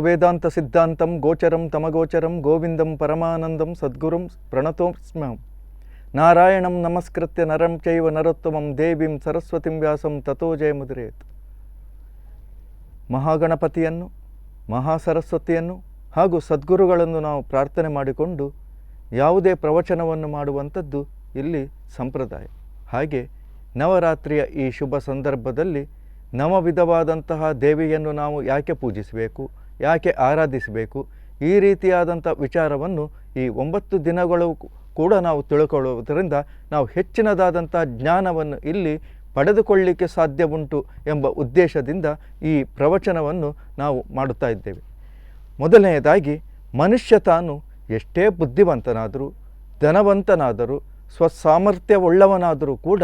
ವೇದಾಂತ ಸಿದ್ಧಾಂತಂ ಗೋಚರಂ ತಮಗೋಚರಂ ಗೋವಿಂದಂ ಪರಮಾನಂದಂ ಸದ್ಗುರುಂ ಪ್ರಣತೋಸ್ಮ್ಯಹಂ ನಾರಾಯಣಂ ನಮಸ್ಕೃತ್ಯ ನರಂ ಚೈವ ನರೋತ್ತಮಂ ದೇವಿಂ ಸರಸ್ವತಿಂ ವ್ಯಾಸಂ ತಥೋ ಜಯಮುದಿರೇತ್. ಮಹಾಗಣಪತಿಯನ್ನು, ಮಹಾಸರಸ್ವತಿಯನ್ನು ಹಾಗೂ ಸದ್ಗುರುಗಳನ್ನು ನಾವು ಪ್ರಾರ್ಥನೆ ಮಾಡಿಕೊಂಡು ಯಾವುದೇ ಪ್ರವಚನವನ್ನು ಮಾಡುವಂಥದ್ದು ಇಲ್ಲಿ ಸಂಪ್ರದಾಯ. ಹಾಗೆ ನವರಾತ್ರಿಯ ಈ ಶುಭ ಸಂದರ್ಭದಲ್ಲಿ ನವವಿಧವಾದಂತಹ ದೇವಿಯನ್ನು ನಾವು ಯಾಕೆ ಪೂಜಿಸಬೇಕು, ಯಾಕೆ ಆರಾಧಿಸಬೇಕು, ಈ ರೀತಿಯಾದಂಥ ವಿಚಾರವನ್ನು ಈ 9 ದಿನಗಳು ಕೂಡ ನಾವು ತಿಳ್ಕೊಳ್ಳುವುದರಿಂದ ನಾವು ಹೆಚ್ಚಿನದಾದಂಥ ಜ್ಞಾನವನ್ನು ಇಲ್ಲಿ ಪಡೆದುಕೊಳ್ಳಲಿಕ್ಕೆ ಸಾಧ್ಯ ಉಂಟು ಎಂಬ ಉದ್ದೇಶದಿಂದ ಈ ಪ್ರವಚನವನ್ನು ನಾವು ಮಾಡುತ್ತಾ ಇದ್ದೇವೆ. ಮೊದಲನೆಯದಾಗಿ, ಮನುಷ್ಯ ತಾನು ಎಷ್ಟೇ ಬುದ್ಧಿವಂತನಾದರೂ, ಧನವಂತನಾದರೂ, ಸ್ವಸಾಮರ್ಥ್ಯವುಳ್ಳವನಾದರೂ ಕೂಡ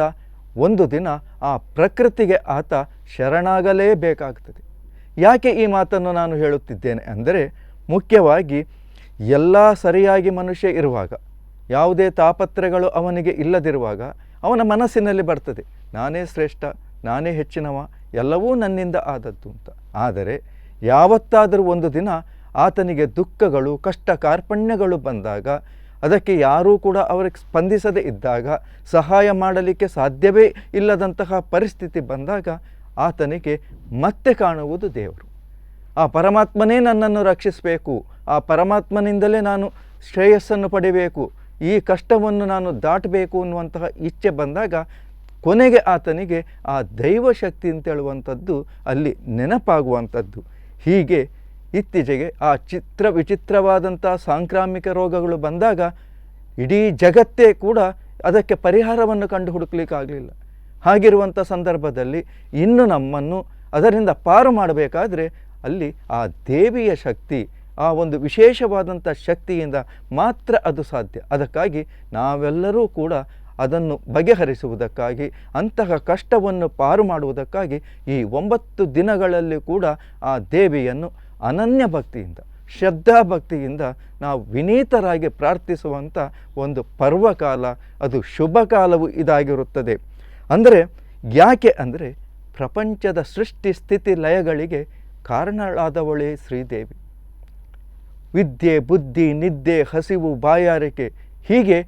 ಒಂದು ದಿನ ಆ ಪ್ರಕೃತಿಗೆ ಆತ ಶರಣಾಗಲೇಬೇಕಾಗ್ತದೆ. ಯಾಕೆ ಈ ಮಾತನ್ನು ನಾನು ಹೇಳುತ್ತಿದ್ದೇನೆ ಅಂದರೆ, ಮುಖ್ಯವಾಗಿ ಎಲ್ಲ ಸರಿಯಾಗಿ ಮನುಷ್ಯ ಇರುವಾಗ, ಯಾವುದೇ ತಾಪತ್ರೆಗಳು ಅವನಿಗೆ ಇಲ್ಲದಿರುವಾಗ ಅವನ ಮನಸ್ಸಿನಲ್ಲಿ ಬರ್ತದೆ, ನಾನೇ ಶ್ರೇಷ್ಠ, ನಾನೇ ಹೆಚ್ಚಿನವ, ಎಲ್ಲವೂ ನನ್ನಿಂದ ಆದದ್ದು ಅಂತ. ಆದರೆ ಯಾವತ್ತಾದರೂ ಒಂದು ದಿನ ಆತನಿಗೆ ದುಃಖಗಳು, ಕಷ್ಟ ಕಾರ್ಪಣ್ಯಗಳು ಬಂದಾಗ, ಅದಕ್ಕೆ ಯಾರೂ ಕೂಡ ಅವರಿಗೆ ಸ್ಪಂದಿಸದೇ ಇದ್ದಾಗ, ಸಹಾಯ ಮಾಡಲಿಕ್ಕೆ ಸಾಧ್ಯವೇ ಇಲ್ಲದಂತಹ ಪರಿಸ್ಥಿತಿ ಬಂದಾಗ ಆತನಿಗೆ ಮತ್ತೆ ಕಾಣುವುದು ದೇವರು. ಆ ಪರಮಾತ್ಮನೇ ನನ್ನನ್ನು ರಕ್ಷಿಸಬೇಕು, ಆ ಪರಮಾತ್ಮನಿಂದಲೇ ನಾನು ಶ್ರೇಯಸ್ಸನ್ನು ಪಡಿಬೇಕು, ಈ ಕಷ್ಟವನ್ನು ನಾನು ದಾಟಬೇಕು ಅನ್ನುವಂತಹ ಇಚ್ಛೆ ಬಂದಾಗ ಕೊನೆಗೆ ಆತನಿಗೆ ಆ ದೈವಶಕ್ತಿ ಅಂತೇಳುವಂಥದ್ದು ಅಲ್ಲಿ ನೆನಪಾಗುವಂಥದ್ದು. ಹೀಗೆ ಇತ್ತೀಚೆಗೆ ಆ ವಿಚಿತ್ರವಾದಂಥ ಸಾಂಕ್ರಾಮಿಕ ರೋಗಗಳು ಬಂದಾಗ ಇಡೀ ಜಗತ್ತೇ ಕೂಡ ಅದಕ್ಕೆ ಪರಿಹಾರವನ್ನು ಕಂಡು ಹುಡುಕಲಿಕ್ಕಾಗಲಿಲ್ಲ. ಹಾಗಿರುವಂಥ ಸಂದರ್ಭದಲ್ಲಿ ಇನ್ನು ನಮ್ಮನ್ನು ಅದರಿಂದ ಪಾರು ಮಾಡಬೇಕಾದ್ರೆ ಅಲ್ಲಿ ಆ ದೇವಿಯ ಶಕ್ತಿ, ಆ ಒಂದು ವಿಶೇಷವಾದಂಥ ಶಕ್ತಿಯಿಂದ ಮಾತ್ರ ಅದು ಸಾಧ್ಯ. ಅದಕ್ಕಾಗಿ ನಾವೆಲ್ಲರೂ ಕೂಡ ಅದನ್ನು ಬಗೆಹರಿಸುವುದಕ್ಕಾಗಿ, ಅಂತಹ ಕಷ್ಟವನ್ನು ಪಾರು ಮಾಡುವುದಕ್ಕಾಗಿ ಈ 9 ದಿನಗಳಲ್ಲಿ ಕೂಡ ಆ ದೇವಿಯನ್ನು ಅನನ್ಯ ಭಕ್ತಿಯಿಂದ, ಶ್ರದ್ಧಾಭಕ್ತಿಯಿಂದ ನಾವು ವಿನೀತರಾಗಿ ಪ್ರಾರ್ಥಿಸುವಂಥ ಒಂದು ಪರ್ವಕಾಲ, ಅದು ಶುಭ ಕಾಲವು ಇದಾಗಿರುತ್ತದೆ. ಅಂದರೆ ಯಾಕೆ ಅಂದರೆ, ಪ್ರಪಂಚದ ಸೃಷ್ಟಿ ಸ್ಥಿತಿ ಲಯಗಳಿಗೆ ಕಾರಣಳಾದವಳೇ ಶ್ರೀದೇವಿ. ವಿದ್ಯೆ, ಬುದ್ಧಿ, ನಿದ್ದೆ, ಹಸಿವು, ಬಾಯಾರಿಕೆ, ಹೀಗೆ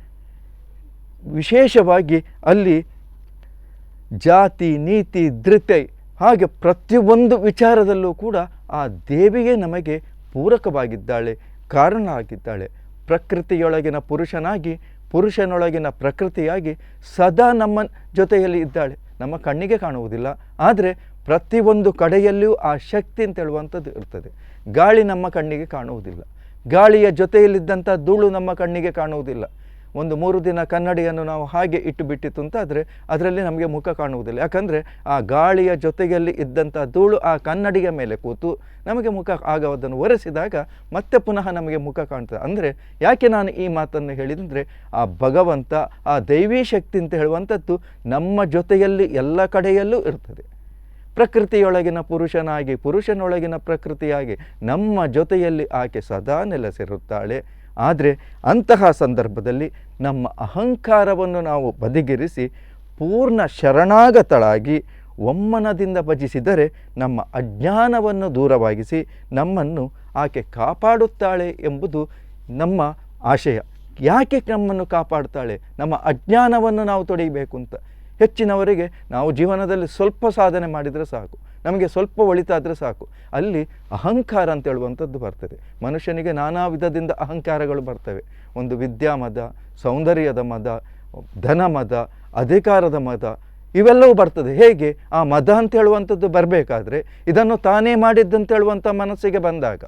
ವಿಶೇಷವಾಗಿ ಅಲ್ಲಿ ಜಾತಿ, ನೀತಿ, ಧೃತೆ, ಹಾಗೆ ಪ್ರತಿಯೊಂದು ವಿಚಾರದಲ್ಲೂ ಕೂಡ ಆ ದೇವಿಯೇ ನಮಗೆ ಪೂರಕವಾಗಿದ್ದಾಳೆ, ಕಾರಣ ಆಗಿದ್ದಾಳೆ. ಪ್ರಕೃತಿಯೊಳಗಿನ ಪುರುಷನಾಗಿ, ಪುರುಷನೊಳಗಿನ ಪ್ರಕೃತಿಯಾಗಿ ಸದಾ ನಮ್ಮ ಜೊತೆಯಲ್ಲಿ ಇದ್ದಾಳೆ. ನಮ್ಮ ಕಣ್ಣಿಗೆ ಕಾಣುವುದಿಲ್ಲ, ಆದರೆ ಪ್ರತಿಯೊಂದು ಕಡೆಯಲ್ಲಿಯೂ ಆ ಶಕ್ತಿ ಅಂತೇಳುವಂಥದ್ದು ಇರ್ತದೆ. ಗಾಳಿ ನಮ್ಮ ಕಣ್ಣಿಗೆ ಕಾಣುವುದಿಲ್ಲ, ಗಾಳಿಯ ಜೊತೆಯಲ್ಲಿದ್ದಂಥ ಧೂಳು ನಮ್ಮ ಕಣ್ಣಿಗೆ ಕಾಣುವುದಿಲ್ಲ. ಒಂದು 3 ದಿನ ಕನ್ನಡಿಯನ್ನು ನಾವು ಹಾಗೆ ಇಟ್ಟು ಬಿಟ್ಟಿತ್ತು ಅಂತಾದರೆ ಅದರಲ್ಲಿ ನಮಗೆ ಮುಖ ಕಾಣುವುದಿಲ್ಲ. ಯಾಕಂದರೆ ಆ ಗಾಳಿಯ ಜೊತೆಯಲ್ಲಿ ಇದ್ದಂಥ ಧೂಳು ಆ ಕನ್ನಡಿಯ ಮೇಲೆ ಕೂತು ನಮಗೆ ಮುಖ ಆಗ ಅದನ್ನು ಒರೆಸಿದಾಗ ಮತ್ತೆ ಪುನಃ ನಮಗೆ ಮುಖ ಕಾಣ್ತದೆ. ಅಂದರೆ ಯಾಕೆ ನಾನು ಈ ಮಾತನ್ನು ಹೇಳಿದರೆ, ಆ ಭಗವಂತ, ಆ ದೈವೀ ಶಕ್ತಿ ಅಂತ ಹೇಳುವಂಥದ್ದು ನಮ್ಮ ಜೊತೆಯಲ್ಲಿ ಎಲ್ಲ ಕಡೆಯಲ್ಲೂ ಇರ್ತದೆ. ಪ್ರಕೃತಿಯೊಳಗಿನ ಪುರುಷನಾಗಿ, ಪುರುಷನೊಳಗಿನ ಪ್ರಕೃತಿಯಾಗಿ ನಮ್ಮ ಜೊತೆಯಲ್ಲಿ ಆಕೆ ಸದಾ ನೆಲೆಸಿರುತ್ತಾಳೆ. ಆದರೆ ಅಂತಹ ಸಂದರ್ಭದಲ್ಲಿ ನಮ್ಮ ಅಹಂಕಾರವನ್ನು ನಾವು ಬದಿಗಿರಿಸಿ ಪೂರ್ಣ ಶರಣಾಗತಳಾಗಿ ಒಮ್ಮನದಿಂದ ಭಜಿಸಿದರೆ ನಮ್ಮ ಅಜ್ಞಾನವನ್ನು ದೂರವಾಗಿಸಿ ನಮ್ಮನ್ನು ಆಕೆ ಕಾಪಾಡುತ್ತಾಳೆ ಎಂಬುದು ನಮ್ಮ ಆಶಯ. ಯಾಕೆ ನಮ್ಮನ್ನು ಕಾಪಾಡುತ್ತಾಳೆ? ನಮ್ಮ ಅಜ್ಞಾನವನ್ನು ನಾವು ತೊಡೆಯಬೇಕು ಅಂತ. ಹೆಚ್ಚಿನವರಿಗೆ ನಾವು ಜೀವನದಲ್ಲಿ ಸ್ವಲ್ಪ ಸಾಧನೆ ಮಾಡಿದರೆ ಸಾಕು, ನಮಗೆ ಸ್ವಲ್ಪ ಒಳಿತಾದರೆ ಸಾಕು, ಅಲ್ಲಿ ಅಹಂಕಾರ ಅಂತ ಹೇಳುವಂಥದ್ದು ಬರ್ತದೆ. ಮನುಷ್ಯನಿಗೆ ನಾನಾ ವಿಧದಿಂದ ಅಹಂಕಾರಗಳು ಬರ್ತವೆ. ಒಂದು ವಿದ್ಯಾಮದ, ಸೌಂದರ್ಯದ ಮದ, ಧನ ಮದ, ಅಧಿಕಾರದ ಮದ, ಇವೆಲ್ಲವೂ ಬರ್ತದೆ. ಹೇಗೆ ಆ ಮದ ಅಂತ ಹೇಳುವಂಥದ್ದು ಬರಬೇಕಾದ್ರೆ ಇದನ್ನು ತಾನೇ ಮಾಡಿದ್ದಂತ ಹೇಳುವಂಥ ಮನಸ್ಸಿಗೆ ಬಂದಾಗ,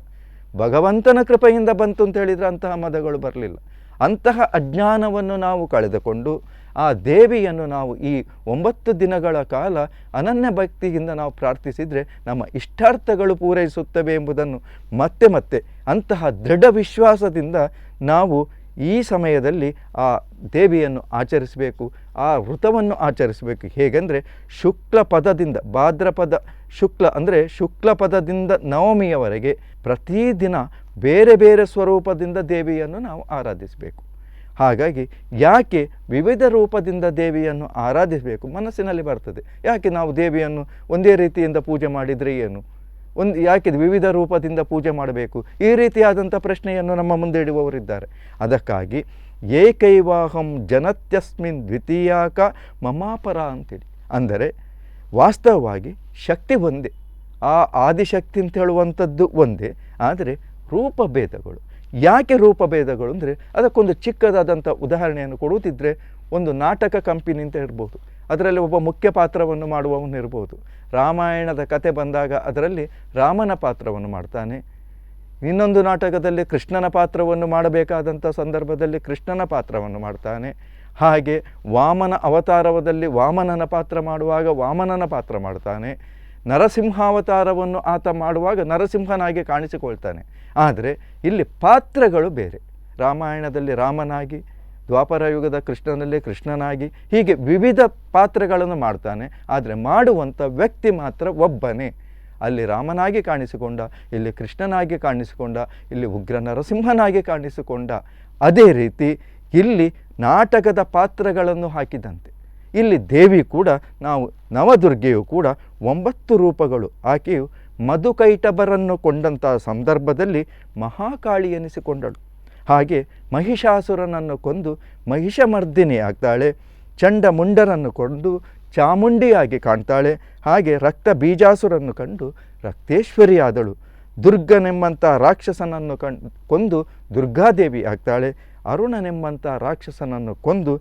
ಭಗವಂತನ ಕೃಪೆಯಿಂದ ಬಂತು ಅಂತ ಹೇಳಿದರೆ ಅಂತಹ ಮದಗಳು ಬರಲಿಲ್ಲ. ಅಂತಹ ಅಜ್ಞಾನವನ್ನು ನಾವು ಕಳೆದುಕೊಂಡು ಆ ದೇವಿಯನ್ನು ನಾವು ಈ 9 ದಿನಗಳ ಕಾಲ ಅನನ್ಯ ಭಕ್ತಿಯಿಂದ ನಾವು ಪ್ರಾರ್ಥಿಸಿದರೆ ನಮ್ಮ ಇಷ್ಟಾರ್ಥಗಳು ಪೂರೈಸುತ್ತವೆ ಎಂಬುದನ್ನು ಮತ್ತೆ ಮತ್ತೆ ಅಂತಹ ದೃಢ ವಿಶ್ವಾಸದಿಂದ ನಾವು ಈ ಸಮಯದಲ್ಲಿ ಆ ದೇವಿಯನ್ನು ಆಚರಿಸಬೇಕು, ಆ ವ್ರತವನ್ನು ಆಚರಿಸಬೇಕು. ಹೇಗೆಂದರೆ, ಶುಕ್ಲ ಪದದಿಂದ ಭಾದ್ರಪದ ಶುಕ್ಲ ಅಂದರೆ ಶುಕ್ಲ ಪದದಿಂದ ನವಮಿಯವರೆಗೆ ಪ್ರತಿದಿನ ಬೇರೆ ಬೇರೆ ಸ್ವರೂಪದಿಂದ ದೇವಿಯನ್ನು ನಾವು ಆರಾಧಿಸಬೇಕು. ಹಾಗಾಗಿ ಯಾಕೆ ವಿವಿಧ ರೂಪದಿಂದ ದೇವಿಯನ್ನು ಆರಾಧಿಸಬೇಕು? ಮನಸ್ಸಿನಲ್ಲಿ ಬರ್ತದೆ, ಯಾಕೆ ನಾವು ದೇವಿಯನ್ನು ಒಂದೇ ರೀತಿಯಿಂದ ಪೂಜೆ ಮಾಡಿದರೆ ಏನು? ಯಾಕೆ ವಿವಿಧ ರೂಪದಿಂದ ಪೂಜೆ ಮಾಡಬೇಕು? ಈ ರೀತಿಯಾದಂಥ ಪ್ರಶ್ನೆಯನ್ನು ನಮ್ಮ ಮುಂದೆ ಇಡುವವರಿದ್ದಾರೆ. ಅದಕ್ಕಾಗಿ ಏಕೈವಾಹಂ ಜನತ್ಯಸ್ಮಿನ್ ದ್ವಿತೀಯಾಕ ಮಮಾಪರ ಅಂತೇಳಿ, ಅಂದರೆ ವಾಸ್ತವವಾಗಿ ಶಕ್ತಿ ಒಂದೇ, ಆ ಆದಿಶಕ್ತಿ ಅಂತ ಹೇಳುವಂಥದ್ದು ಒಂದೇ, ಆದರೆ ರೂಪಭೇದಗಳು. ಯಾಕೆ ರೂಪಭೇದಗಳು ಅಂದರೆ, ಅದಕ್ಕೊಂದು ಚಿಕ್ಕದಾದಂಥ ಉದಾಹರಣೆಯನ್ನು ಕೊಡುವುದಿದ್ದರೆ, ಒಂದು ನಾಟಕ ಕಂಪನಿ ಅಂತ ಇರ್ಬೋದು, ಅದರಲ್ಲಿ ಒಬ್ಬ ಮುಖ್ಯ ಪಾತ್ರವನ್ನು ಮಾಡುವವನು ಇರ್ಬೋದು. ರಾಮಾಯಣದ ಕತೆ ಬಂದಾಗ ಅದರಲ್ಲಿ ರಾಮನ ಪಾತ್ರವನ್ನು ಮಾಡ್ತಾನೆ, ಇನ್ನೊಂದು ನಾಟಕದಲ್ಲಿ ಕೃಷ್ಣನ ಪಾತ್ರವನ್ನು ಮಾಡಬೇಕಾದಂಥ ಸಂದರ್ಭದಲ್ಲಿ ಕೃಷ್ಣನ ಪಾತ್ರವನ್ನು ಮಾಡ್ತಾನೆ. ಹಾಗೆ ವಾಮನ ಅವತಾರದಲ್ಲಿ ವಾಮನನ ಪಾತ್ರ ಮಾಡುವಾಗ ವಾಮನನ ಪಾತ್ರ ಮಾಡ್ತಾನೆ. ನರಸಿಂಹಾವತಾರವನ್ನು ಆತ ಮಾಡುವಾಗ ನರಸಿಂಹನಾಗಿ ಕಾಣಿಸಿಕೊಳ್ತಾನೆ. ಆದರೆ ಇಲ್ಲಿ ಪಾತ್ರಗಳು ಬೇರೆ. ರಾಮಾಯಣದಲ್ಲಿ ರಾಮನಾಗಿ, ದ್ವಾಪರ ಯುಗದ ಕೃಷ್ಣನಲ್ಲಿ ಕೃಷ್ಣನಾಗಿ, ಹೀಗೆ ವಿವಿಧ ಪಾತ್ರಗಳನ್ನು ಮಾಡ್ತಾನೆ. ಆದರೆ ಮಾಡುವಂಥ ವ್ಯಕ್ತಿ ಮಾತ್ರ ಒಬ್ಬನೇ. ಅಲ್ಲಿ ರಾಮನಾಗಿ ಕಾಣಿಸಿಕೊಂಡ, ಇಲ್ಲಿ ಕೃಷ್ಣನಾಗಿ ಕಾಣಿಸಿಕೊಂಡ, ಇಲ್ಲಿ ಉಗ್ರ ನರಸಿಂಹನಾಗಿ ಕಾಣಿಸಿಕೊಂಡ. ಅದೇ ರೀತಿ ಇಲ್ಲಿ ನಾಟಕದ ಪಾತ್ರಗಳನ್ನು ಹಾಕಿದಂತೆ ಇಲ್ಲಿ ದೇವಿ ಕೂಡ, ನಾವು ನವದುರ್ಗೆಯು ಕೂಡ 9 ರೂಪಗಳು. ಆಕೆಯು ಮಧುಕೈಟಭರನ್ನು ಕೊಂಡಂಥ ಸಂದರ್ಭದಲ್ಲಿ ಮಹಾಕಾಳಿ ಎನಿಸಿಕೊಂಡಳು. ಹಾಗೆ ಮಹಿಷಾಸುರನನ್ನು ಕೊಂದು ಮಹಿಷಮರ್ದಿನಿ ಆಗ್ತಾಳೆ. ಚಂಡಮುಂಡರನ್ನು ಕೊಂದು ಚಾಮುಂಡಿಯಾಗಿ ಕಾಣ್ತಾಳೆ. ಹಾಗೆ ರಕ್ತ ಬೀಜಾಸುರನ್ನು ಕಂಡು ರಕ್ತೇಶ್ವರಿಯಾದಳು. ದುರ್ಗನೆಂಬಂಥ ರಾಕ್ಷಸನನ್ನು ಕೊಂದು ದುರ್ಗಾದೇವಿ ಆಗ್ತಾಳೆ. ಅರುಣನೆಂಬಂಥ ರಾಕ್ಷಸನನ್ನು ಕೊಂದು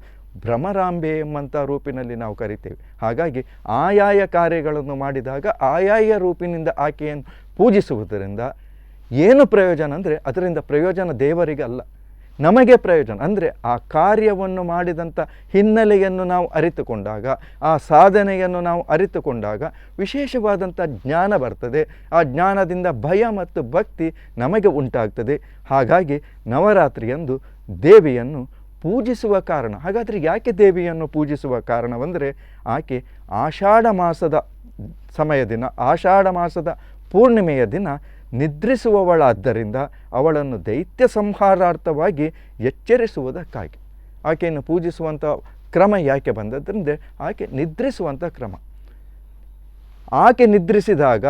ಭ್ರಮರಾಂಬೆ ಎಂಬಂಥ ರೂಪಿನಲ್ಲಿ ನಾವು ಕರಿತೇವೆ. ಹಾಗಾಗಿ ಆಯಾಯ ಕಾರ್ಯಗಳನ್ನು ಮಾಡಿದಾಗ ಆಯಾಯ ರೂಪಿನಿಂದ ಆಕೆಯನ್ನು ಪೂಜಿಸುವುದರಿಂದ ಏನು ಪ್ರಯೋಜನ ಅಂದರೆ, ಅದರಿಂದ ಪ್ರಯೋಜನ ದೇವರಿಗೆ ಅಲ್ಲ, ನಮಗೆ ಪ್ರಯೋಜನ. ಅಂದರೆ ಆ ಕಾರ್ಯವನ್ನು ಮಾಡಿದಂಥ ಹಿನ್ನೆಲೆಯನ್ನು ನಾವು ಅರಿತುಕೊಂಡಾಗ, ಆ ಸಾಧನೆಯನ್ನು ನಾವು ಅರಿತುಕೊಂಡಾಗ ವಿಶೇಷವಾದಂಥ ಜ್ಞಾನ ಬರ್ತದೆ. ಆ ಜ್ಞಾನದಿಂದ ಭಯ ಮತ್ತು ಭಕ್ತಿ ನಮಗೆ ಉಂಟಾಗ್ತದೆ. ಹಾಗಾಗಿ ನವರಾತ್ರಿಯಂದು ದೇವಿಯನ್ನು ಪೂಜಿಸುವ ಕಾರಣ. ಹಾಗಾದರೆ ಯಾಕೆ ದೇವಿಯನ್ನು ಪೂಜಿಸುವ ಕಾರಣವೆಂದರೆ, ಆಕೆ ಆಷಾಢ ಮಾಸದ ಸಮಯದಿನ, ಆಷಾಢ ಮಾಸದ ಪೂರ್ಣಿಮೆಯ ದಿನ ನಿದ್ರಿಸುವವಳಾದ್ದರಿಂದ ಅವಳನ್ನು ದೈತ್ಯ ಸಂಹಾರಾರ್ಥವಾಗಿ ಎಚ್ಚರಿಸುವುದಕ್ಕಾಗಿ ಆಕೆಯನ್ನು ಪೂಜಿಸುವಂಥ ಕ್ರಮ ಯಾಕೆ ಬಂದದ್ರಿಂದ, ಆಕೆ ನಿದ್ರಿಸುವಂಥ ಕ್ರಮ. ಆಕೆ ನಿದ್ರಿಸಿದಾಗ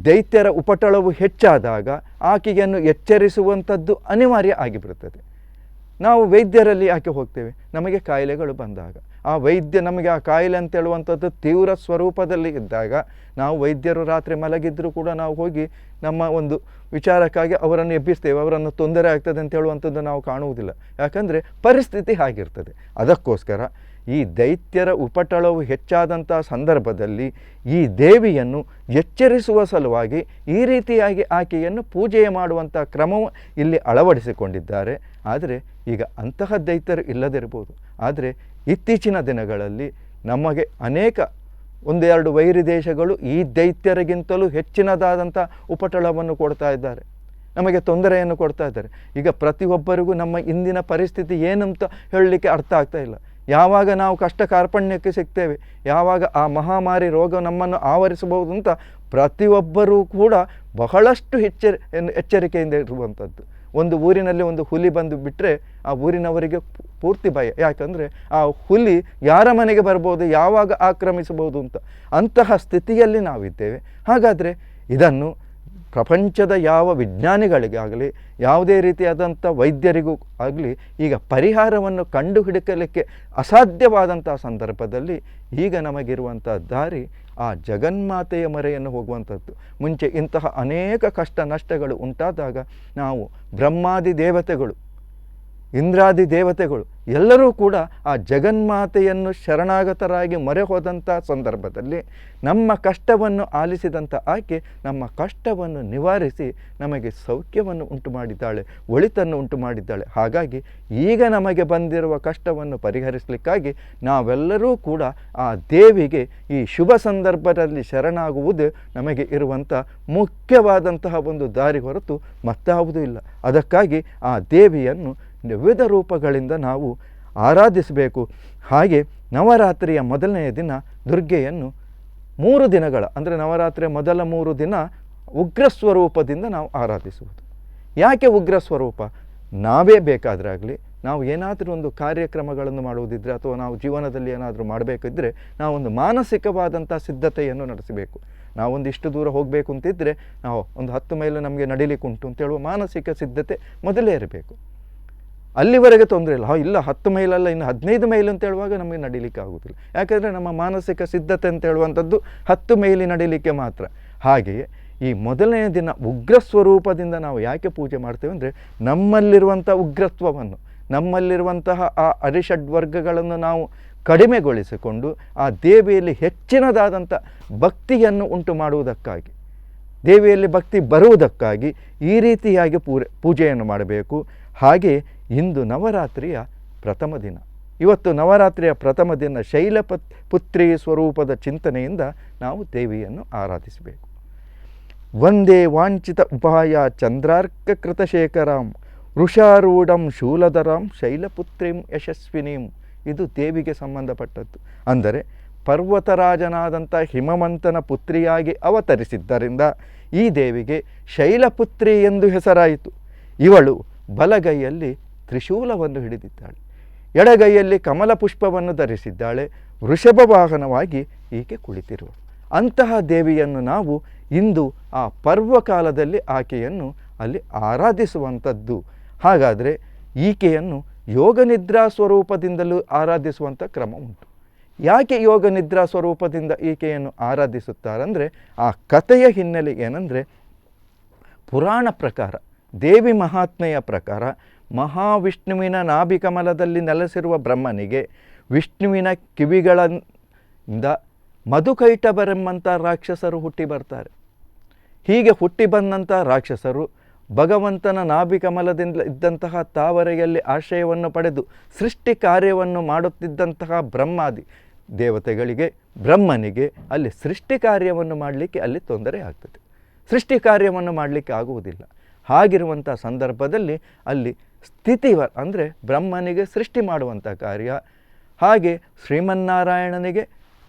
ದೈತ್ಯರ ಉಪಟಳವು ಹೆಚ್ಚಾದಾಗ ಆಕೆಯನ್ನು ಎಚ್ಚರಿಸುವಂಥದ್ದು ಅನಿವಾರ್ಯ ಆಗಿಬಿಡುತ್ತದೆ. ನಾವು ವೈದ್ಯರಲ್ಲಿ ಯಾಕೆ ಹೋಗ್ತೇವೆ? ನಮಗೆ ಕಾಯಿಲೆಗಳು ಬಂದಾಗ ಆ ವೈದ್ಯ ನಮಗೆ ಆ ಕಾಯಿಲೆ ಅಂತ ಹೇಳುವಂಥದ್ದು ತೀವ್ರ ಸ್ವರೂಪದಲ್ಲಿ ಇದ್ದಾಗ ನಾವು ವೈದ್ಯರು ರಾತ್ರಿ ಮಲಗಿದ್ದರೂ ಕೂಡ ನಾವು ಹೋಗಿ ನಮ್ಮ ಒಂದು ವಿಚಾರಕ್ಕಾಗಿ ಅವರನ್ನು ಎಬ್ಬಿಸ್ತೇವೆ. ಅವರನ್ನು ತೊಂದರೆ ಆಗ್ತದೆ ಅಂತ ಹೇಳುವಂಥದ್ದು ನಾವು ಕಾಣುವುದಿಲ್ಲ. ಯಾಕಂದರೆ ಪರಿಸ್ಥಿತಿ ಹಾಗಿರ್ತದೆ. ಅದಕ್ಕೋಸ್ಕರ ಈ ದೈತ್ಯರ ಉಪಟಳವು ಹೆಚ್ಚಾದಂಥ ಸಂದರ್ಭದಲ್ಲಿ ಈ ದೇವಿಯನ್ನು ಎಚ್ಚರಿಸುವ ಸಲುವಾಗಿ ಈ ರೀತಿಯಾಗಿ ಆಕೆಯನ್ನು ಪೂಜೆ ಮಾಡುವಂಥ ಕ್ರಮವು ಇಲ್ಲಿ ಅಳವಡಿಸಿಕೊಂಡಿದ್ದಾರೆ. ಆದರೆ ಈಗ ಅಂತಹ ದೈತ್ಯರು ಇಲ್ಲದಿರ್ಬೋದು. ಆದರೆ ಇತ್ತೀಚಿನ ದಿನಗಳಲ್ಲಿ ನಮಗೆ ಅನೇಕ 1-2 ವೈರಿ ದೇಶಗಳು ಈ ದೈತ್ಯರಿಗಿಂತಲೂ ಹೆಚ್ಚಿನದಾದಂಥ ಉಪಟಳವನ್ನು ಕೊಡ್ತಾ ಇದ್ದಾರೆ, ನಮಗೆ ತೊಂದರೆಯನ್ನು ಕೊಡ್ತಾ ಇದ್ದಾರೆ. ಈಗ ಪ್ರತಿಯೊಬ್ಬರಿಗೂ ನಮ್ಮ ಇಂದಿನ ಪರಿಸ್ಥಿತಿ ಏನಂತ ಹೇಳಲಿಕ್ಕೆ ಅರ್ಥ ಆಗ್ತಾ ಇಲ್ಲ. ಯಾವಾಗ ನಾವು ಕಷ್ಟ ಕಾರ್ಪಣ್ಯಕ್ಕೆ ಸಿಗ್ತೇವೆ, ಯಾವಾಗ ಆ ಮಹಾಮಾರಿ ರೋಗ ನಮ್ಮನ್ನು ಆವರಿಸಬಹುದು ಅಂತ ಪ್ರತಿಯೊಬ್ಬರೂ ಕೂಡ ಬಹಳಷ್ಟು ಎಚ್ಚರಿಕೆಯಿಂದ ಇರುವಂಥದ್ದು. ಒಂದು ಊರಿನಲ್ಲಿ ಒಂದು ಹುಲಿ ಬಂದು ಬಿಟ್ಟರೆ ಆ ಊರಿನವರಿಗೆ ಪೂರ್ತಿ ಭಯ. ಯಾಕಂದರೆ ಆ ಹುಲಿ ಯಾರ ಮನೆಗೆ ಬರ್ಬೋದು, ಯಾವಾಗ ಆಕ್ರಮಿಸಬಹುದು ಅಂತ, ಅಂತಹ ಸ್ಥಿತಿಯಲ್ಲಿ ನಾವಿದ್ದೇವೆ. ಹಾಗಾದರೆ ಇದನ್ನು ಪ್ರಪಂಚದ ಯಾವ ವಿಜ್ಞಾನಿಗಳಿಗಾಗಲಿ ಯಾವುದೇ ರೀತಿಯಾದಂಥ ವೈದ್ಯರಿಗೂ ಆಗಲಿ ಈಗ ಪರಿಹಾರವನ್ನು ಕಂಡುಹಿಡಿಯಲಿಕ್ಕೆ ಅಸಾಧ್ಯವಾದಂಥ ಸಂದರ್ಭದಲ್ಲಿ ಈಗ ನಮಗಿರುವಂಥ ದಾರಿ ಆ ಜಗನ್ಮಾತೆಯ ಮೊರೆಯನ್ನು ಹೋಗುವಂಥದ್ದು. ಮುಂಚೆ ಇಂತಹ ಅನೇಕ ಕಷ್ಟ ನಷ್ಟಗಳು ಉಂಟಾದಾಗ ನಾವು ಬ್ರಹ್ಮಾದಿ ದೇವತೆಗಳು, ಇಂದ್ರಾದಿ ದೇವತೆಗಳು ಎಲ್ಲರೂ ಕೂಡ ಆ ಜಗನ್ಮಾತೆಯನ್ನು ಶರಣಾಗತರಾಗಿ ಮೊರೆ ಹೋದಂಥ ಸಂದರ್ಭದಲ್ಲಿ ನಮ್ಮ ಕಷ್ಟವನ್ನು ಆಲಿಸಿದಂಥ ಆಕೆ ನಮ್ಮ ಕಷ್ಟವನ್ನು ನಿವಾರಿಸಿ ನಮಗೆ ಸೌಖ್ಯವನ್ನು ಉಂಟು ಮಾಡಿದ್ದಾಳೆ, ಒಳಿತನ್ನು ಉಂಟು ಮಾಡಿದ್ದಾಳೆ. ಹಾಗಾಗಿ ಈಗ ನಮಗೆ ಬಂದಿರುವ ಕಷ್ಟವನ್ನು ಪರಿಹರಿಸಲಿಕ್ಕಾಗಿ ನಾವೆಲ್ಲರೂ ಕೂಡ ಆ ದೇವಿಗೆ ಈ ಶುಭ ಸಂದರ್ಭದಲ್ಲಿ ಶರಣಾಗುವುದು ನಮಗೆ ಇರುವಂಥ ಮುಖ್ಯವಾದಂತಹ ಒಂದು ದಾರಿ ಹೊರತು ಮತ್ತಾವುದೂ ಇಲ್ಲ. ಅದಕ್ಕಾಗಿ ಆ ದೇವಿಯನ್ನು ವಿವಿಧ ರೂಪಗಳಿಂದ ನಾವು ಆರಾಧಿಸಬೇಕು. ಹಾಗೆ ನವರಾತ್ರಿಯ ಮೊದಲನೆಯ ದಿನ ದುರ್ಗೆಯನ್ನು 3 ದಿನಗಳ ಅಂದರೆ ನವರಾತ್ರಿಯ ಮೊದಲ 3 ದಿನ ಉಗ್ರ ಸ್ವರೂಪದಿಂದ ನಾವು ಆರಾಧಿಸುವುದು. ಯಾಕೆ ಉಗ್ರ ಸ್ವರೂಪ? ನಾವೇ ಬೇಕಾದರೆ ಆಗಲಿ, ನಾವು ಏನಾದರೂ ಒಂದು ಕಾರ್ಯಕ್ರಮಗಳನ್ನು ಮಾಡುವುದಿದ್ದರೆ ಅಥವಾ ನಾವು ಜೀವನದಲ್ಲಿ ಏನಾದರೂ ಮಾಡಬೇಕಿದ್ದರೆ ನಾವೊಂದು ಮಾನಸಿಕವಾದಂಥ ಸಿದ್ಧತೆಯನ್ನು ನಡೆಸಬೇಕು. ನಾವೊಂದಿಷ್ಟು ದೂರ ಹೋಗಬೇಕು ಅಂತಿದ್ದರೆ ನಾವು ಒಂದು 10 ಮೈಲು ನಮಗೆ ನಡಿಲಿಕ್ಕೆ ಉಂಟು ಅಂತ ಹೇಳುವ ಮಾನಸಿಕ ಸಿದ್ಧತೆ ಮೊದಲೇ ಇರಬೇಕು. ಅಲ್ಲಿವರೆಗೆ ತೊಂದರೆ ಇಲ್ಲ. ಇಲ್ಲ 10 ಮೈಲಲ್ಲ, ಇನ್ನು 15 ಮೈಲು ಅಂತ ಹೇಳುವಾಗ ನಮಗೆ ನಡಿಲಿಕ್ಕೆ ಆಗೋದಿಲ್ಲ. ಯಾಕಂದರೆ ನಮ್ಮ ಮಾನಸಿಕ ಸಿದ್ಧತೆ ಅಂತ ಹೇಳುವಂಥದ್ದು 10 ಮೈಲಿ ನಡಿಲಿಕ್ಕೆ ಮಾತ್ರ. ಹಾಗೆಯೇ ಈ ಮೊದಲನೇ ದಿನ ಉಗ್ರ ಸ್ವರೂಪದಿಂದ ನಾವು ಯಾಕೆ ಪೂಜೆ ಮಾಡ್ತೇವೆ ಅಂದರೆ, ನಮ್ಮಲ್ಲಿರುವಂಥ ಉಗ್ರತ್ವವನ್ನು, ನಮ್ಮಲ್ಲಿರುವಂತಹ ಆ ಅರಿಷಡ್ವರ್ಗಗಳನ್ನು ನಾವು ಕಡಿಮೆಗೊಳಿಸಿಕೊಂಡು ಆ ದೇವಿಯಲ್ಲಿ ಹೆಚ್ಚಿನದಾದಂಥ ಭಕ್ತಿಯನ್ನು ಉಂಟು ಮಾಡುವುದಕ್ಕಾಗಿ, ದೇವಿಯಲ್ಲಿ ಭಕ್ತಿ ಬರುವುದಕ್ಕಾಗಿ ಈ ರೀತಿಯಾಗಿ ಪೂಜೆಯನ್ನು ಮಾಡಬೇಕು. ಹಾಗೆ ಇಂದು ನವರಾತ್ರಿಯ ಪ್ರಥಮ ದಿನ. ಇವತ್ತು ನವರಾತ್ರಿಯ ಪ್ರಥಮ ದಿನ ಶೈಲಪುತ್ರಿ ಸ್ವರೂಪದ ಚಿಂತನೆಯಿಂದ ನಾವು ದೇವಿಯನ್ನು ಆರಾಧಿಸಬೇಕು. ವಂದೇ ವಾಂಛಿತ ಉಪಾಯ ಚಂದ್ರಾರ್ಕ ಕೃತಶೇಖರಾಂ ವೃಷಾರೂಢಂ ಶೂಲಧರಾಂ ಶೈಲಪುತ್ರಿಂ ಯಶಸ್ವಿನೀಂ. ಇದು ದೇವಿಗೆ ಸಂಬಂಧಪಟ್ಟದ್ದು. ಅಂದರೆ ಪರ್ವತರಾಜನಾದಂಥ ಹಿಮವಂತನ ಪುತ್ರಿಯಾಗಿ ಅವತರಿಸಿದ್ದರಿಂದ ಈ ದೇವಿಗೆ ಶೈಲಪುತ್ರಿ ಎಂದು ಹೆಸರಾಯಿತು. ಇವಳು ಬಲಗೈಯಲ್ಲಿ ತ್ರಿಶೂಲವನ್ನು ಹಿಡಿದಿದ್ದಾಳೆ, ಎಡಗೈಯಲ್ಲಿ ಕಮಲ ಪುಷ್ಪವನ್ನು ಧರಿಸಿದ್ದಾಳೆ, ವೃಷಭ ವಾಹನವಾಗಿ ಈಕೆ ಕುಳಿತಿರುವಳು. ಅಂತಹ ದೇವಿಯನ್ನು ನಾವು ಇಂದು ಆ ಪರ್ವಕಾಲದಲ್ಲಿ ಆಕೆಯನ್ನು ಅಲ್ಲಿ ಆರಾಧಿಸುವಂಥದ್ದು. ಹಾಗಾದರೆ ಈಕೆಯನ್ನು ಯೋಗನಿದ್ರಾ ಸ್ವರೂಪದಿಂದಲೂ ಆರಾಧಿಸುವಂಥ ಕ್ರಮ ಉಂಟು. ಯಾಕೆ ಯೋಗನಿದ್ರಾ ಸ್ವರೂಪದಿಂದ ಈಕೆಯನ್ನು ಆರಾಧಿಸುತ್ತಾರಂದರೆ, ಆ ಕಥೆಯ ಹಿನ್ನೆಲೆ ಏನಂದರೆ, ಪುರಾಣ ಪ್ರಕಾರ, ದೇವಿ ಮಹಾತ್ಮೆಯ ಪ್ರಕಾರ, ಮಹಾವಿಷ್ಣುವಿನ ನಾಭಿಕಮಲದಲ್ಲಿ ನೆಲೆಸಿರುವ ಬ್ರಹ್ಮನಿಗೆ ವಿಷ್ಣುವಿನ ಕಿವಿಗಳಿಂದ ಮಧುಕೈಟಭರೆಂಬಂಥ ರಾಕ್ಷಸರು ಹುಟ್ಟಿ ಬರ್ತಾರೆ. ಹೀಗೆ ಹುಟ್ಟಿ ಬಂದಂಥ ರಾಕ್ಷಸರು ಭಗವಂತನ ನಾಭಿಕಮಲದಿಂದ ಇದ್ದಂತಹ ತಾವರೆಯಲ್ಲಿ ಆಶ್ರಯವನ್ನು ಪಡೆದು ಸೃಷ್ಟಿ ಕಾರ್ಯವನ್ನು ಮಾಡುತ್ತಿದ್ದಂತಹ ಬ್ರಹ್ಮಾದಿ ದೇವತೆಗಳಿಗೆ, ಬ್ರಹ್ಮನಿಗೆ ಅಲ್ಲಿ ಸೃಷ್ಟಿ ಕಾರ್ಯವನ್ನು ಮಾಡಲಿಕ್ಕೆ ಅಲ್ಲಿ ತೊಂದರೆ ಆಗ್ತದೆ. ಸೃಷ್ಟಿ ಕಾರ್ಯವನ್ನು ಮಾಡಲಿಕ್ಕೆ ಆಗುವುದಿಲ್ಲ. ಹಾಗಿರುವಂಥ ಸಂದರ್ಭದಲ್ಲಿ ಅಲ್ಲಿ ಅಂದರೆ ಬ್ರಹ್ಮನಿಗೆ ಸೃಷ್ಟಿ ಮಾಡುವಂಥ ಕಾರ್ಯ, ಹಾಗೆ ಶ್ರೀಮನ್ನಾರಾಯಣನಿಗೆ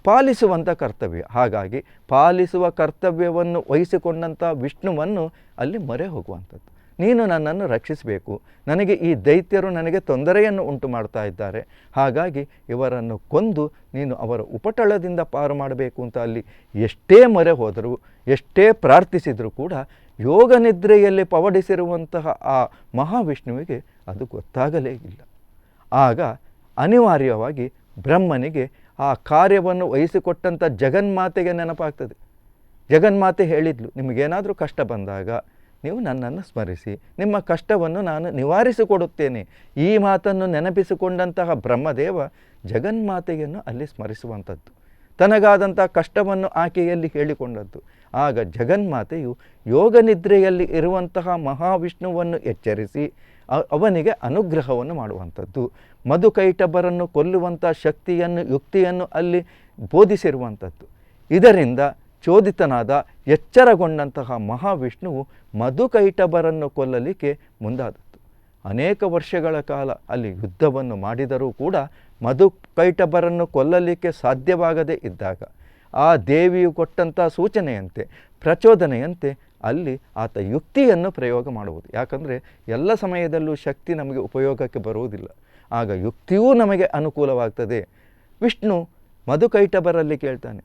ಪಾಲಿಸುವಂಥ ಕರ್ತವ್ಯ. ಹಾಗಾಗಿ ಪಾಲಿಸುವ ಕರ್ತವ್ಯವನ್ನು ವಹಿಸಿಕೊಂಡಂಥ ವಿಷ್ಣುವನ್ನು ಅಲ್ಲಿ ಮೊರೆ ಹೋಗುವಂಥದ್ದು. ನೀನು ನನ್ನನ್ನು ರಕ್ಷಿಸಬೇಕು, ನನಗೆ ಈ ದೈತ್ಯರು ನನಗೆ ತೊಂದರೆಯನ್ನು ಉಂಟು ಮಾಡ್ತಾ ಇದ್ದಾರೆ, ಹಾಗಾಗಿ ಇವರನ್ನು ಕೊಂದು ನೀನು ಅವರ ಉಪಟಳದಿಂದ ಪಾರು ಮಾಡಬೇಕು ಅಂತ ಅಲ್ಲಿ ಎಷ್ಟೇ ಮೊರೆ ಹೋದರೂ, ಎಷ್ಟೇ ಪ್ರಾರ್ಥಿಸಿದರೂ ಕೂಡ ಯೋಗ ನಿದ್ರೆಯಲ್ಲಿ ಪವಡಿಸಿರುವಂತಹ ಆ ಮಹಾವಿಷ್ಣುವಿಗೆ ಅದು ಗೊತ್ತಾಗಲೇ ಇಲ್ಲ. ಆಗ ಅನಿವಾರ್ಯವಾಗಿ ಬ್ರಹ್ಮನಿಗೆ ಆ ಕಾರ್ಯವನ್ನು ವಹಿಸಿಕೊಟ್ಟಂಥ ಜಗನ್ಮಾತೆಗೆ ನೆನಪಾಗ್ತದೆ. ಜಗನ್ಮಾತೆ ಹೇಳಿದ್ಲು, ನಿಮಗೇನಾದರೂ ಕಷ್ಟ ಬಂದಾಗ ನೀವು ನನ್ನನ್ನು ಸ್ಮರಿಸಿ, ನಿಮ್ಮ ಕಷ್ಟವನ್ನು ನಾನು ನಿವಾರಿಸಿಕೊಡುತ್ತೇನೆ. ಈ ಮಾತನ್ನು ನೆನಪಿಸಿಕೊಂಡಂತಹ ಬ್ರಹ್ಮದೇವ ಜಗನ್ಮಾತೆಯನ್ನು ಅಲ್ಲಿ ಸ್ಮರಿಸುವಂಥದ್ದು, ತನಗಾದಂಥ ಕಷ್ಟವನ್ನು ಆಕೆಯಲ್ಲಿ ಹೇಳಿಕೊಂಡದ್ದು. ಆಗ ಜಗನ್ಮಾತೆಯು ಯೋಗ ನಿದ್ರೆಯಲ್ಲಿ ಇರುವಂತಹ ಮಹಾವಿಷ್ಣುವನ್ನು ಎಚ್ಚರಿಸಿ ಅವನಿಗೆ ಅನುಗ್ರಹವನ್ನು ಮಾಡುವಂಥದ್ದು. ಮಧುಕೈಟಭರನ್ನು ಕೊಲ್ಲುವಂಥ ಶಕ್ತಿಯನ್ನು, ಯುಕ್ತಿಯನ್ನು ಅಲ್ಲಿ ಬೋಧಿಸಿರುವಂಥದ್ದು. ಇದರಿಂದ ಚೋದಿತನಾದ ಎಚ್ಚರಗೊಂಡಂತಹ ಮಹಾವಿಷ್ಣುವು ಮಧುಕೈಟಭರನ್ನು ಕೊಲ್ಲಲಿಕ್ಕೆ ಮುಂದಾದದ್ದು. ಅನೇಕ ವರ್ಷಗಳ ಕಾಲ ಅಲ್ಲಿ ಯುದ್ಧವನ್ನು ಮಾಡಿದರೂ ಕೂಡ ಮಧುಕೈಟಭರನ್ನು ಕೊಲ್ಲಲಿಕ್ಕೆ ಸಾಧ್ಯವಾಗದೇ ಇದ್ದಾಗ ಆ ದೇವಿಯು ಕೊಟ್ಟಂಥ ಸೂಚನೆಯಂತೆ, ಪ್ರಚೋದನೆಯಂತೆ ಅಲ್ಲಿ ಆತ ಯುಕ್ತಿಯನ್ನು ಪ್ರಯೋಗ ಮಾಡುವುದು. ಯಾಕಂದರೆ ಎಲ್ಲ ಸಮಯದಲ್ಲೂ ಶಕ್ತಿ ನಮಗೆ ಉಪಯೋಗಕ್ಕೆ ಬರುವುದಿಲ್ಲ. ಆಗ ಯುಕ್ತಿಯೂ ನಮಗೆ ಅನುಕೂಲವಾಗ್ತದೆ. ವಿಷ್ಣು ಮಧುಕೈಟಭರಲ್ಲಿ ಕೇಳ್ತಾನೆ,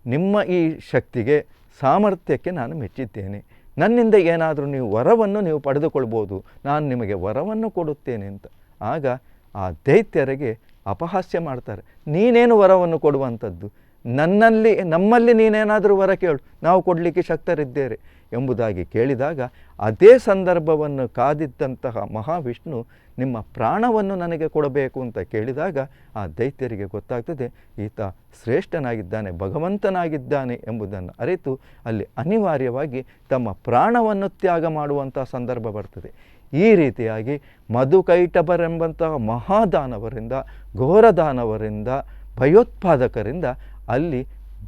ನಿಮ್ಮ ಈ ಶಕ್ತಿಗೆ, ಸಾಮರ್ಥ್ಯಕ್ಕೆ ನಾನು ಮೆಚ್ಚಿದ್ದೇನೆ, ನನ್ನಿಂದ ಏನಾದರೂ ನೀವು ವರವನ್ನು ನೀವು ಪಡೆದುಕೊಳ್ಬೋದು, ನಾನು ನಿಮಗೆ ವರವನ್ನು ಕೊಡುತ್ತೇನೆ ಅಂತ. ಆಗ ಆ ದೈತ್ಯರಿಗೆ ಅಪಹಾಸ್ಯ ಮಾಡ್ತಾರೆ. ನೀನೇನು ವರವನ್ನು ಕೊಡುವಂಥದ್ದು, ನಮ್ಮಲ್ಲಿ ನೀನೇನಾದರೂ ವರ ಕೇಳು, ನಾವು ಕೊಡಲಿಕ್ಕೆ ಶಕ್ತರಿದ್ದೇವೆ ಎಂಬುದಾಗಿ ಕೇಳಿದಾಗ, ಅದೇ ಸಂದರ್ಭವನ್ನು ಕಾದಿದ್ದಂತಹ ಮಹಾವಿಷ್ಣು ನಿಮ್ಮ ಪ್ರಾಣವನ್ನು ನನಗೆ ಕೊಡಬೇಕು ಅಂತ ಕೇಳಿದಾಗ ಆ ದೈತ್ಯರಿಗೆ ಗೊತ್ತಾಗ್ತದೆ ಈತ ಶ್ರೇಷ್ಠನಾಗಿದ್ದಾನೆ, ಭಗವಂತನಾಗಿದ್ದಾನೆ ಎಂಬುದನ್ನು ಅರಿತು ಅಲ್ಲಿ ಅನಿವಾರ್ಯವಾಗಿ ತಮ್ಮ ಪ್ರಾಣವನ್ನು ತ್ಯಾಗ ಮಾಡುವಂಥ ಸಂದರ್ಭ ಬರ್ತದೆ. ಈ ರೀತಿಯಾಗಿ ಮಧುಕೈಟಭರೆಂಬಂತಹ ಮಹಾದಾನವರಿಂದ, ಘೋರದಾನವರಿಂದ, ಭಯೋತ್ಪಾದಕರಿಂದ ಅಲ್ಲಿ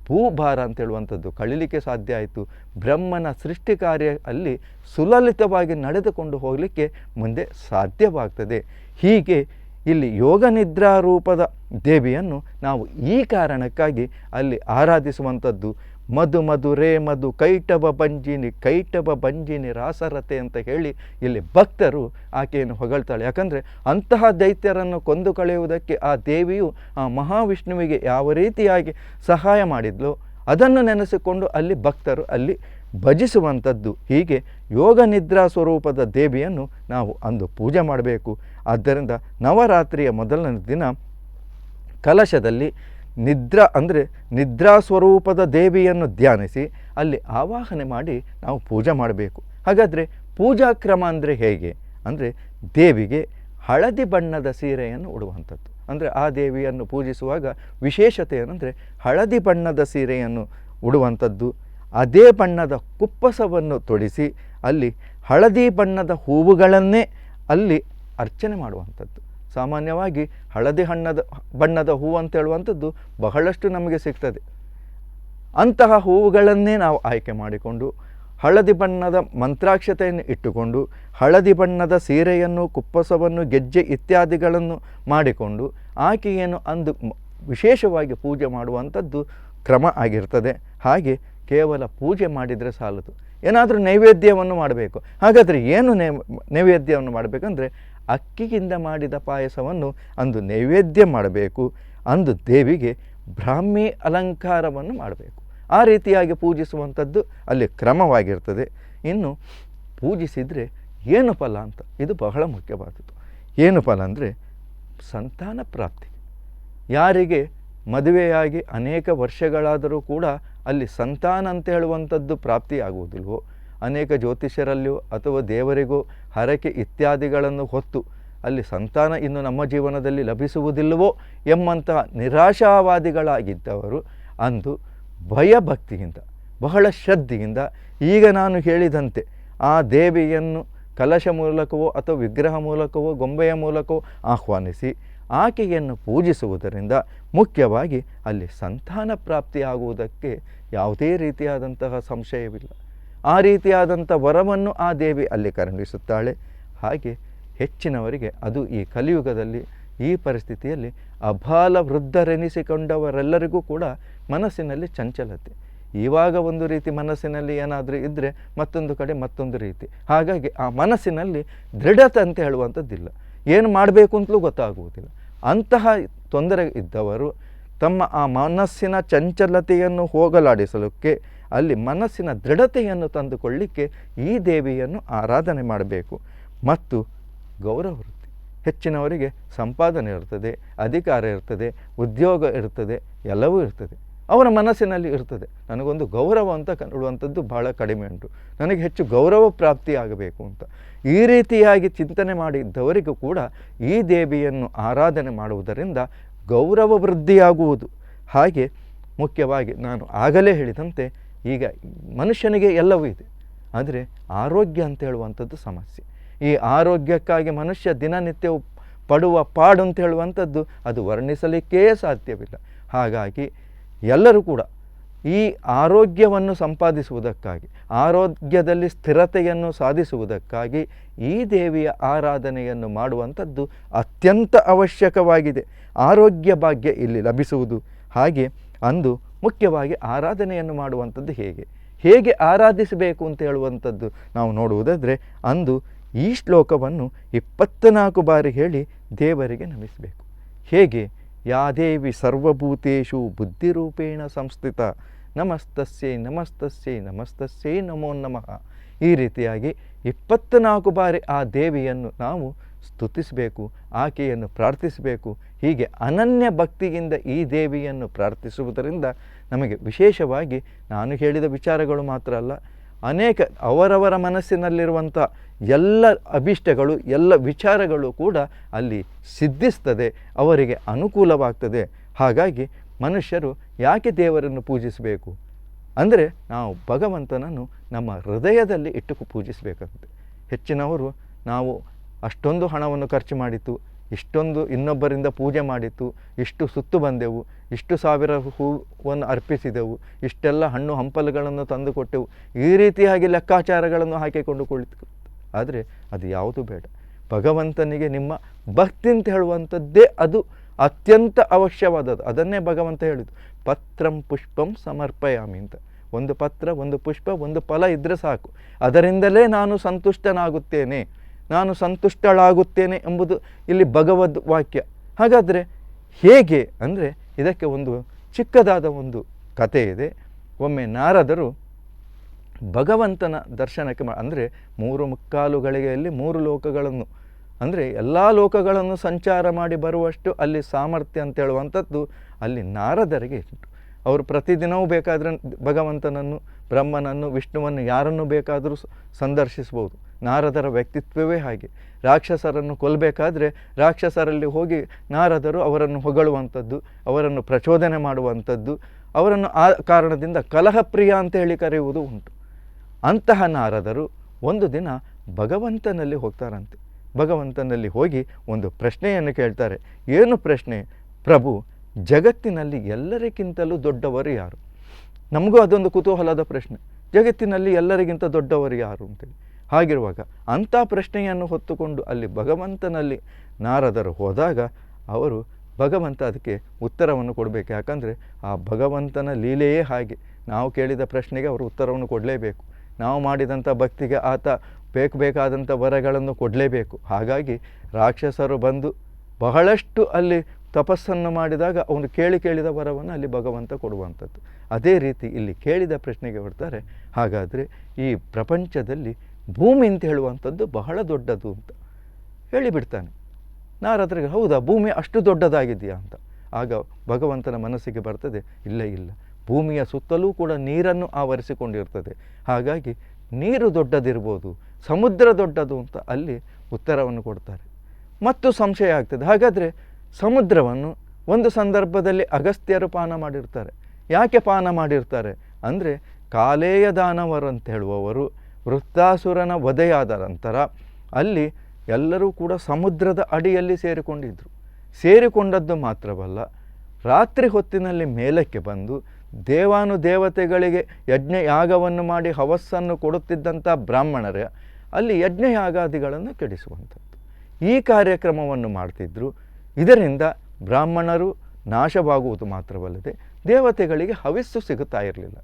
ಭೂಭಾರ ಅಂತೇಳುವಂಥದ್ದು ಕಳೀಲಿಕ್ಕೆ ಸಾಧ್ಯ ಆಯಿತು. ಬ್ರಹ್ಮನ ಸೃಷ್ಟಿ ಕಾರ್ಯ ಅಲ್ಲಿ ಸುಲಲಿತವಾಗಿ ನಡೆದುಕೊಂಡು ಹೋಗಲಿಕ್ಕೆ ಮುಂದೆ ಸಾಧ್ಯವಾಗ್ತದೆ. ಹೀಗೆ ಇಲ್ಲಿ ಯೋಗ ನಿದ್ರಾ ರೂಪದ ದೇವಿಯನ್ನು ನಾವು ಈ ಕಾರಣಕ್ಕಾಗಿ ಅಲ್ಲಿ ಆರಾಧಿಸುವಂಥದ್ದು. ಮಧು ಮಧುರೇ ಮಧು ಕೈಟಭ ಬಂಜಿನಿ ರಾಸರತೆ ಅಂತ ಹೇಳಿ ಇಲ್ಲಿ ಭಕ್ತರು ಆಕೆಯನ್ನು ಹೊಗಳ್ತಾಳೆ. ಯಾಕಂದರೆ ಅಂತಹ ದೈತ್ಯರನ್ನು ಕೊಂದು ಕಳೆಯುವುದಕ್ಕೆ ಆ ದೇವಿಯು ಆ ಮಹಾವಿಷ್ಣುವಿಗೆ ಯಾವ ರೀತಿಯಾಗಿ ಸಹಾಯ ಮಾಡಿದ್ಲೋ ಅದನ್ನು ನೆನೆಸಿಕೊಂಡು ಅಲ್ಲಿ ಭಕ್ತರು ಅಲ್ಲಿ ಭಜಿಸುವಂಥದ್ದು. ಹೀಗೆ ಯೋಗ ನಿದ್ರಾ ಸ್ವರೂಪದ ದೇವಿಯನ್ನು ನಾವು ಅಂದು ಪೂಜೆ ಮಾಡಬೇಕು. ಆದ್ದರಿಂದ ನವರಾತ್ರಿಯ ಮೊದಲನೇ ದಿನ ಕಲಶದಲ್ಲಿ ನಿದ್ರಾ ಅಂದರೆ ನಿದ್ರಾ ಸ್ವರೂಪದ ದೇವಿಯನ್ನು ಧ್ಯಾನಿಸಿ ಅಲ್ಲಿ ಆವಾಹನೆ ಮಾಡಿ ನಾವು ಪೂಜೆ ಮಾಡಬೇಕು. ಹಾಗಾದರೆ ಪೂಜಾ ಕ್ರಮ ಅಂದರೆ ಹೇಗೆ ಅಂದರೆ ದೇವಿಗೆ ಹಳದಿ ಬಣ್ಣದ ಸೀರೆಯನ್ನು ಉಡುವಂಥದ್ದು. ಅಂದರೆ ಆ ದೇವಿಯನ್ನು ಪೂಜಿಸುವಾಗ ವಿಶೇಷತೆ ಏನಂದರೆ ಹಳದಿ ಬಣ್ಣದ ಸೀರೆಯನ್ನು ಉಡುವಂಥದ್ದು. ಅದೇ ಬಣ್ಣದ ಕುಪ್ಪಸವನ್ನು ತೊಡಿಸಿ ಅಲ್ಲಿ ಹಳದಿ ಬಣ್ಣದ ಹೂವುಗಳನ್ನೇ ಅಲ್ಲಿ ಅರ್ಚನೆ ಮಾಡುವಂಥದ್ದು. ಸಾಮಾನ್ಯವಾಗಿ ಹಳದಿ ಬಣ್ಣದ ಹೂವು ಅಂತ ಹೇಳುವಂಥದ್ದು ಬಹಳಷ್ಟು ನಮಗೆ ಸಿಗ್ತದೆ. ಅಂತಹ ಹೂವುಗಳನ್ನೇ ನಾವು ಆಯ್ಕೆ ಮಾಡಿಕೊಂಡು ಹಳದಿ ಬಣ್ಣದ ಮಂತ್ರಾಕ್ಷತೆಯನ್ನು ಇಟ್ಟುಕೊಂಡು ಹಳದಿ ಬಣ್ಣದ ಸೀರೆಯನ್ನು ಕುಪ್ಪಸವನ್ನು ಗೆಜ್ಜೆ ಇತ್ಯಾದಿಗಳನ್ನು ಮಾಡಿಕೊಂಡು ಆಕೆಯನ್ನು ಅಂದು ವಿಶೇಷವಾಗಿ ಪೂಜೆ ಮಾಡುವಂಥದ್ದು ಕ್ರಮ ಆಗಿರ್ತದೆ. ಹಾಗೆ ಕೇವಲ ಪೂಜೆ ಮಾಡಿದರೆ ಸಾಲದು, ಏನಾದರೂ ನೈವೇದ್ಯವನ್ನು ಮಾಡಬೇಕು. ಹಾಗಾದರೆ ಏನು ನೈವೇದ್ಯವನ್ನು ಮಾಡಬೇಕಂದ್ರೆ ಅಕ್ಕಿಯಿಂದ ಮಾಡಿದ ಪಾಯಸವನ್ನು ಅಂದು ನೈವೇದ್ಯ ಮಾಡಬೇಕು. ಅಂದು ದೇವಿಗೆ ಬ್ರಾಹ್ಮಿ ಅಲಂಕಾರವನ್ನು ಮಾಡಬೇಕು. ಆ ರೀತಿಯಾಗಿ ಪೂಜಿಸುವಂಥದ್ದು ಅಲ್ಲಿ ಕ್ರಮವಾಗಿರ್ತದೆ. ಇನ್ನು ಪೂಜಿಸಿದರೆ ಏನು ಫಲ ಅಂತ, ಇದು ಬಹಳ ಮುಖ್ಯವಾದದ್ದು. ಏನು ಫಲ ಅಂದರೆ ಸಂತಾನ ಪ್ರಾಪ್ತಿ. ಯಾರಿಗೆ ಮದುವೆಯಾಗಿ ಅನೇಕ ವರ್ಷಗಳಾದರೂ ಕೂಡ ಅಲ್ಲಿ ಸಂತಾನ ಅಂತ ಹೇಳುವಂಥದ್ದು ಪ್ರಾಪ್ತಿಯಾಗುವುದಿಲ್ವೋ, ಅನೇಕ ಜ್ಯೋತಿಷ್ಯರಲ್ಲಿಯೋ ಅಥವಾ ದೇವರಿಗೋ ಹರಕೆ ಇತ್ಯಾದಿಗಳನ್ನು ಹೊತ್ತು ಅಲ್ಲಿ ಸಂತಾನ ಇನ್ನು ನಮ್ಮ ಜೀವನದಲ್ಲಿ ಲಭಿಸುವುದಿಲ್ಲವೋ ಎಂಬಂತಹ ನಿರಾಶಾವಾದಿಗಳಾಗಿದ್ದವರು ಅಂದು ಭಯಭಕ್ತಿಯಿಂದ ಬಹಳ ಶ್ರದ್ಧೆಯಿಂದ ಈಗ ನಾನು ಹೇಳಿದಂತೆ ಆ ದೇವಿಯನ್ನು ಕಲಶ ಮೂಲಕವೋ ಅಥವಾ ವಿಗ್ರಹ ಮೂಲಕವೋ ಗೊಂಬೆಯ ಮೂಲಕವೋ ಆಹ್ವಾನಿಸಿ ಆಕೆಯನ್ನು ಪೂಜಿಸುವುದರಿಂದ ಮುಖ್ಯವಾಗಿ ಅಲ್ಲಿ ಸಂತಾನ ಪ್ರಾಪ್ತಿಯಾಗುವುದಕ್ಕೆ ಯಾವುದೇ ರೀತಿಯಾದಂತಹ ಸಂಶಯವಿಲ್ಲ. ಆ ರೀತಿಯಾದಂಥ ವರವನ್ನು ಆ ದೇವಿ ಅಲ್ಲಿ ಕರುಣಿಸುತ್ತಾಳೆ. ಹಾಗೆ ಹೆಚ್ಚಿನವರಿಗೆ ಅದು ಈ ಕಲಿಯುಗದಲ್ಲಿ ಈ ಪರಿಸ್ಥಿತಿಯಲ್ಲಿ ಅಬಾಲ ವೃದ್ಧರೆನಿಸಿಕೊಂಡವರೆಲ್ಲರಿಗೂ ಕೂಡ ಮನಸ್ಸಿನಲ್ಲಿ ಚಂಚಲತೆ. ಇವಾಗ ಒಂದು ರೀತಿ ಮನಸ್ಸಿನಲ್ಲಿ ಏನಾದರೂ ಇದ್ದರೆ ಮತ್ತೊಂದು ಕಡೆ ಮತ್ತೊಂದು ರೀತಿ. ಹಾಗಾಗಿ ಆ ಮನಸ್ಸಿನಲ್ಲಿ ದೃಢತೆ ಅಂತ ಹೇಳುವಂಥದ್ದಿಲ್ಲ, ಏನು ಮಾಡಬೇಕು ಅಂತಲೂ ಗೊತ್ತಾಗುವುದಿಲ್ಲ. ಅಂತಹ ತೊಂದರೆ ಇದ್ದವರು ತಮ್ಮ ಆ ಮನಸ್ಸಿನ ಚಂಚಲತೆಯನ್ನು ಹೋಗಲಾಡಿಸಲಿಕ್ಕೆ ಅಲ್ಲಿ ಮನಸ್ಸಿನ ದೃಢತೆಯನ್ನು ತಂದುಕೊಳ್ಳಿಕ್ಕೆ ಈ ದೇವಿಯನ್ನು ಆರಾಧನೆ ಮಾಡಬೇಕು. ಮತ್ತು ಗೌರವ ವೃತ್ತಿ, ಹೆಚ್ಚಿನವರಿಗೆ ಸಂಪಾದನೆ ಇರ್ತದೆ, ಅಧಿಕಾರ ಇರ್ತದೆ, ಉದ್ಯೋಗ ಇರ್ತದೆ, ಎಲ್ಲವೂ ಇರ್ತದೆ. ಅವರ ಮನಸ್ಸಿನಲ್ಲಿ ಇರ್ತದೆ ನನಗೊಂದು ಗೌರವ ಅಂತ ಕಂಡುಕೊಳ್ಳುವಂಥದ್ದು ಭಾಳ ಕಡಿಮೆ ಉಂಟು, ನನಗೆ ಹೆಚ್ಚು ಗೌರವ ಪ್ರಾಪ್ತಿಯಾಗಬೇಕು ಅಂತ. ಈ ರೀತಿಯಾಗಿ ಚಿಂತನೆ ಮಾಡಿದ್ದವರಿಗೂ ಕೂಡ ಈ ದೇವಿಯನ್ನು ಆರಾಧನೆ ಮಾಡುವುದರಿಂದ ಗೌರವ ವೃದ್ಧಿಯಾಗುವುದು. ಹಾಗೆ ಮುಖ್ಯವಾಗಿ ನಾನು ಆಗಲೇ ಹೇಳಿದಂತೆ ಈಗ ಮನುಷ್ಯನಿಗೆ ಎಲ್ಲವೂ ಇದೆ, ಆದರೆ ಆರೋಗ್ಯ ಅಂತ ಹೇಳುವಂಥದ್ದು ಸಮಸ್ಯೆ. ಈ ಆರೋಗ್ಯಕ್ಕಾಗಿ ಮನುಷ್ಯ ದಿನನಿತ್ಯವೂ ಪಡುವ ಪಾಡು ಅಂತ ಹೇಳುವಂಥದ್ದು ಅದು ವರ್ಣಿಸಲಿಕ್ಕೇ ಸಾಧ್ಯವಿಲ್ಲ. ಹಾಗಾಗಿ ಎಲ್ಲರೂ ಕೂಡ ಈ ಆರೋಗ್ಯವನ್ನು ಸಂಪಾದಿಸುವುದಕ್ಕಾಗಿ, ಆರೋಗ್ಯದಲ್ಲಿ ಸ್ಥಿರತೆಯನ್ನು ಸಾಧಿಸುವುದಕ್ಕಾಗಿ ಈ ದೇವಿಯ ಆರಾಧನೆಯನ್ನು ಮಾಡುವಂಥದ್ದು ಅತ್ಯಂತ ಅವಶ್ಯಕವಾಗಿದೆ. ಆರೋಗ್ಯ ಭಾಗ್ಯ ಇಲ್ಲಿ ಲಭಿಸುವುದು. ಹಾಗೆ ಅಂದು ಮುಖ್ಯವಾಗಿ ಆರಾಧನೆಯನ್ನು ಮಾಡುವಂಥದ್ದು ಹೇಗೆ ಆರಾಧಿಸಬೇಕು ಅಂತ ಹೇಳುವಂಥದ್ದು ನಾವು ನೋಡುವುದಾದರೆ ಅಂದು ಈ ಶ್ಲೋಕವನ್ನು 24 ಬಾರಿ ಹೇಳಿ ದೇವರಿಗೆ ನಮಿಸಬೇಕು. ಹೇಗೆ? ಯಾ ದೇವಿ ಸರ್ವಭೂತೇಷು ಬುದ್ಧಿರೂಪೇಣ ಸಂಸ್ಥಿತ ನಮಸ್ತಸ್ಯೈ ನಮಸ್ತಸ್ಯೈ ನಮಸ್ತಸ್ಯೈ ನಮೋ ನಮಃ. ಈ ರೀತಿಯಾಗಿ 24 ಬಾರಿ ಆ ದೇವಿಯನ್ನು ನಾವು ಸ್ತುತಿಸಬೇಕು, ಆಕೆಯನ್ನು ಪ್ರಾರ್ಥಿಸಬೇಕು. ಹೀಗೆ ಅನನ್ಯ ಭಕ್ತಿಯಿಂದ ಈ ದೇವಿಯನ್ನು ಪ್ರಾರ್ಥಿಸುವುದರಿಂದ ನಮಗೆ ವಿಶೇಷವಾಗಿ ನಾನು ಹೇಳಿದ ವಿಚಾರಗಳು ಮಾತ್ರ ಅಲ್ಲ, ಅನೇಕ ಅವರವರ ಮನಸ್ಸಿನಲ್ಲಿರುವಂಥ ಎಲ್ಲ ಅಭಿಷ್ಟಗಳು ಎಲ್ಲ ವಿಚಾರಗಳು ಕೂಡ ಅಲ್ಲಿ ಸಿದ್ಧಿಸ್ತದೆ, ಅವರಿಗೆ ಅನುಕೂಲವಾಗ್ತದೆ. ಹಾಗಾಗಿ ಮನುಷ್ಯರು ಯಾಕೆ ದೇವರನ್ನು ಪೂಜಿಸಬೇಕು ಅಂದರೆ ನಾವು ಭಗವಂತನನ್ನು ನಮ್ಮ ಹೃದಯದಲ್ಲಿ ಇಟ್ಟು ಪೂಜಿಸಬೇಕಂತೆ. ಹೆಚ್ಚಿನವರು ನಾವು ಅಷ್ಟೊಂದು ಹಣವನ್ನು ಖರ್ಚು ಮಾಡಿತು, ಇಷ್ಟೊಂದು ಇನ್ನೊಬ್ಬರಿಂದ ಪೂಜೆ ಮಾಡಿತು, ಇಷ್ಟು ಸುತ್ತು ಬಂದೆವು, ಇಷ್ಟು ಸಾವಿರ ಹೂವನ್ನು ಅರ್ಪಿಸಿದೆವು, ಇಷ್ಟೆಲ್ಲ ಹಣ್ಣು ಹಂಪಲುಗಳನ್ನು ತಂದು ಕೊಟ್ಟೆವು, ಈ ರೀತಿಯಾಗಿ ಲೆಕ್ಕಾಚಾರಗಳನ್ನು ಹಾಕಿಕೊಂಡು ಕುಳಿತು. ಆದರೆ ಅದು ಯಾವುದು ಬೇಡ. ಭಗವಂತನಿಗೆ ನಿಮ್ಮ ಭಕ್ತಿ ಅಂತ ಹೇಳುವಂಥದ್ದೇ ಅದು ಅತ್ಯಂತ ಅವಶ್ಯವಾದದ್ದು. ಅದನ್ನೇ ಭಗವಂತ ಹೇಳಿದ್ದು, ಪತ್ರಂ ಪುಷ್ಪಂ ಸಮರ್ಪಯಾಮಿ ಅಂತ. ಒಂದು ಪತ್ರ, ಒಂದು ಪುಷ್ಪ, ಒಂದು ಫಲ ಇದ್ದರೆ ಸಾಕು, ಅದರಿಂದಲೇ ನಾನು ಸಂತುಷ್ಟನಾಗುತ್ತೇನೆ, ನಾನು ಸಂತುಷ್ಟಳಾಗುತ್ತೇನೆ ಎಂಬುದು ಇಲ್ಲಿ ಭಗವದ್ ವಾಕ್ಯ. ಹಾಗಾದರೆ ಹೇಗೆ ಅಂದರೆ ಇದಕ್ಕೆ ಒಂದು ಚಿಕ್ಕದಾದ ಒಂದು ಕಥೆ ಇದೆ. ಒಮ್ಮೆ ನಾರದರು ಭಗವಂತನ ದರ್ಶನಕ್ಕೆ ಅಂದರೆ 3 ಗಳಿಗೆಯಲ್ಲಿ 3 ಲೋಕಗಳನ್ನು ಅಂದರೆ ಎಲ್ಲ ಲೋಕಗಳನ್ನು ಸಂಚಾರ ಮಾಡಿ ಬರುವಷ್ಟು ಅಲ್ಲಿ ಸಾಮರ್ಥ್ಯ ಅಂತ ಹೇಳುವಂಥದ್ದು ಅಲ್ಲಿ ನಾರದರಿಗೆ ಉಂಟು. ಅವರು ಪ್ರತಿದಿನವೂ ಬೇಕಾದರೆ ಭಗವಂತನನ್ನು, ಬ್ರಹ್ಮನನ್ನು, ವಿಷ್ಣುವನ್ನು ಯಾರನ್ನು ಬೇಕಾದರೂ ಸಂದರ್ಶಿಸ್ಬೋದು. ನಾರದರ ವ್ಯಕ್ತಿತ್ವವೇ ಹಾಗೆ. ರಾಕ್ಷಸರನ್ನು ಕೊಲ್ಲಬೇಕಾದ್ರೆ ರಾಕ್ಷಸರಲ್ಲಿ ಹೋಗಿ ನಾರದರು ಅವರನ್ನು ಹೊಗಳುವಂಥದ್ದು, ಅವರನ್ನು ಪ್ರಚೋದನೆ ಮಾಡುವಂಥದ್ದು, ಅವರನ್ನು ಆ ಕಾರಣದಿಂದ ಕಲಹಪ್ರಿಯ ಅಂತ ಹೇಳಿ ಕರೆಯುವುದು ಉಂಟು. ಅಂತಹ ನಾರದರು ಒಂದು ದಿನ ಭಗವಂತನಲ್ಲಿ ಹೋಗ್ತಾರಂತೆ. ಭಗವಂತನಲ್ಲಿ ಹೋಗಿ ಒಂದು ಪ್ರಶ್ನೆಯನ್ನು ಕೇಳ್ತಾರೆ. ಏನು ಪ್ರಶ್ನೆ? ಪ್ರಭು, ಜಗತ್ತಿನಲ್ಲಿ ಎಲ್ಲರಿಗಿಂತಲೂ ದೊಡ್ಡವರು ಯಾರು? ನಮಗೂ ಅದೊಂದು ಕುತೂಹಲದ ಪ್ರಶ್ನೆ. ಜಗತ್ತಿನಲ್ಲಿ ಎಲ್ಲರಿಗಿಂತ ದೊಡ್ಡವರು ಯಾರು ಅಂತೇಳಿ. ಹಾಗಿರುವಾಗ ಅಂಥ ಪ್ರಶ್ನೆಯನ್ನು ಹೊತ್ತುಕೊಂಡು ಅಲ್ಲಿ ಭಗವಂತನಲ್ಲಿ ನಾರದರು ಹೋದಾಗ ಅವರು ಭಗವಂತ ಅದಕ್ಕೆ ಉತ್ತರವನ್ನು ಕೊಡಬೇಕು. ಯಾಕಂದರೆ ಆ ಭಗವಂತನ ಲೀಲೆಯೇ ಹಾಗೆ. ನಾವು ಕೇಳಿದ ಪ್ರಶ್ನೆಗೆ ಅವರು ಉತ್ತರವನ್ನು ಕೊಡಲೇಬೇಕು. ನಾವು ಮಾಡಿದಂಥ ಭಕ್ತಿಗೆ ಆತ ಬೇಕಾದಂಥ ವರಗಳನ್ನು ಕೊಡಲೇಬೇಕು. ಹಾಗಾಗಿ ರಾಕ್ಷಸರು ಬಂದು ಬಹಳಷ್ಟು ಅಲ್ಲಿ ತಪಸ್ಸನ್ನು ಮಾಡಿದಾಗ ಅವನು ಕೇಳಿದ ವರವನ್ನು ಅಲ್ಲಿ ಭಗವಂತ ಕೊಡುವಂಥದ್ದು. ಅದೇ ರೀತಿ ಇಲ್ಲಿ ಕೇಳಿದ ಪ್ರಶ್ನೆಗೆ ಬರ್ತಾರೆ, ಹಾಗಾದರೆ ಈ ಪ್ರಪಂಚದಲ್ಲಿ ಭೂಮಿ ಅಂತ ಹೇಳುವಂಥದ್ದು ಬಹಳ ದೊಡ್ಡದು ಅಂತ ಹೇಳಿಬಿಡ್ತಾನೆ. ನಾರದರಿಗೆ ಹೌದಾ, ಭೂಮಿ ಅಷ್ಟು ದೊಡ್ಡದಾಗಿದೆಯಾ ಅಂತ. ಆಗ ಭಗವಂತನ ಮನಸ್ಸಿಗೆ ಬರ್ತದೆ, ಇಲ್ಲ, ಭೂಮಿಯ ಸುತ್ತಲೂ ಕೂಡ ನೀರನ್ನು ಆವರಿಸಿಕೊಂಡಿರ್ತದೆ. ಹಾಗಾಗಿ ನೀರು ದೊಡ್ಡದಿರ್ಬೋದು, ಸಮುದ್ರ ದೊಡ್ಡದು ಅಂತ ಅಲ್ಲಿ ಉತ್ತರವನ್ನು ಕೊಡ್ತಾರೆ. ಮತ್ತು ಸಂಶಯ ಆಗ್ತದೆ, ಹಾಗಾದರೆ ಸಮುದ್ರವನ್ನು ಒಂದು ಸಂದರ್ಭದಲ್ಲಿ ಅಗಸ್ತ್ಯರು ಪಾನ ಮಾಡಿರ್ತಾರೆ. ಯಾಕೆ ಪಾನ ಮಾಡಿರ್ತಾರೆ ಅಂದರೆ, ಕಾಲೇಯ ದಾನವರು ಅಂತ ಹೇಳುವವರು ವೃತ್ತಾಸುರನ ವಧೆಯಾದ ನಂತರ ಅಲ್ಲಿ ಎಲ್ಲರೂ ಕೂಡ ಸಮುದ್ರದ ಅಡಿಯಲ್ಲಿ ಸೇರಿಕೊಂಡಿದ್ದರು. ಸೇರಿಕೊಂಡದ್ದು ಮಾತ್ರವಲ್ಲ, ರಾತ್ರಿ ಹೊತ್ತಿನಲ್ಲಿ ಮೇಲಕ್ಕೆ ಬಂದು ದೇವಾನುದೇವತೆಗಳಿಗೆ ಯಜ್ಞಯಾಗವನ್ನು ಮಾಡಿ ಹವಸ್ಸನ್ನು ಕೊಡುತ್ತಿದ್ದಂಥ ಬ್ರಾಹ್ಮಣರೇ ಅಲ್ಲಿ ಯಜ್ಞಯಾಗಾದಿಗಳನ್ನು ಕೆಡಿಸುವಂಥದ್ದು ಈ ಕಾರ್ಯಕ್ರಮವನ್ನು ಮಾಡ್ತಿದ್ದರು. ಇದರಿಂದ ಬ್ರಾಹ್ಮಣರು ನಾಶವಾಗುವುದು ಮಾತ್ರವಲ್ಲದೆ ದೇವತೆಗಳಿಗೆ ಹವಿಸ್ಸು ಸಿಗುತ್ತಾ ಇರಲಿಲ್ಲ.